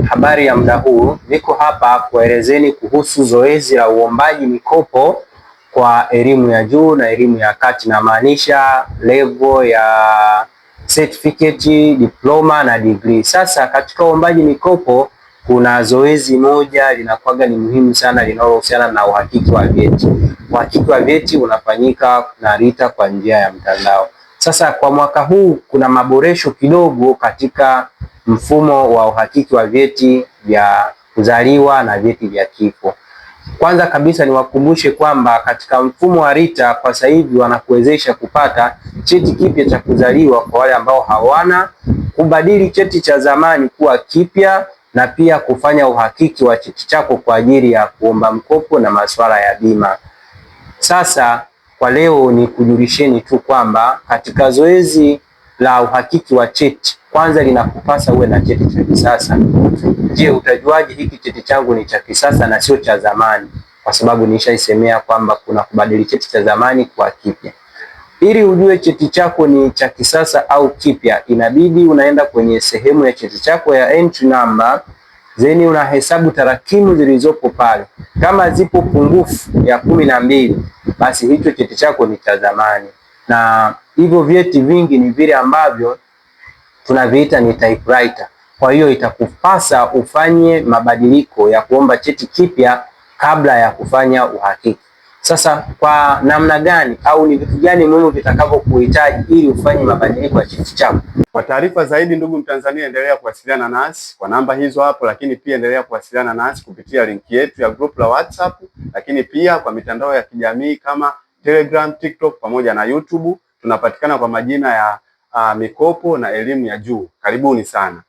Habari ya muda huu, niko hapa kuelezeni kuhusu zoezi la uombaji mikopo kwa elimu ya juu na elimu ya kati, na maanisha level ya certificate, diploma na degree. Sasa katika uombaji mikopo kuna zoezi moja linakuwaga ni muhimu sana linalohusiana na uhakiki wa vyeti. Uhakiki wa vyeti unafanyika na RITA kwa njia ya mtandao. Sasa kwa mwaka huu kuna maboresho kidogo katika mfumo wa uhakiki wa vyeti vya kuzaliwa na vyeti vya kifo. Kwanza kabisa niwakumbushe kwamba katika mfumo wa RITA kwa sasa hivi wanakuwezesha kupata cheti kipya cha kuzaliwa kwa wale ambao hawana, kubadili cheti cha zamani kuwa kipya, na pia kufanya uhakiki wa cheti chako kwa ajili ya kuomba mkopo na masuala ya bima. Sasa kwa leo ni kujulisheni tu kwamba katika zoezi la uhakiki wa cheti, kwanza linakupasa uwe na cheti cha kisasa. Je, utajuaje hiki cheti changu ni cha kisasa na sio cha zamani? Kwa sababu nishaisemea kwamba kuna kubadili cheti cha zamani kwa kipya. Ili ujue cheti chako ni cha kisasa au kipya, inabidi unaenda kwenye sehemu ya cheti chako ya entry number, then unahesabu tarakimu zilizopo pale. Kama zipo pungufu ya 12, basi hicho cheti chako ni cha zamani. Na hivyo vyeti vingi ni vile ambavyo tunaviita ni typewriter. Kwa hiyo itakupasa ufanye mabadiliko ya kuomba cheti kipya kabla ya kufanya uhakiki. Sasa kwa namna gani au ni vitu gani muhimu vitakavyokuhitaji ili ufanye mabadiliko ya cheti chako? Kwa taarifa zaidi, ndugu Mtanzania, endelea kuwasiliana nasi kwa namba hizo hapo, lakini pia endelea kuwasiliana nasi kupitia linki yetu ya group la WhatsApp, lakini pia kwa mitandao ya kijamii kama Telegram, TikTok pamoja na YouTube. Tunapatikana kwa majina ya mikopo na elimu ya juu. Karibuni sana.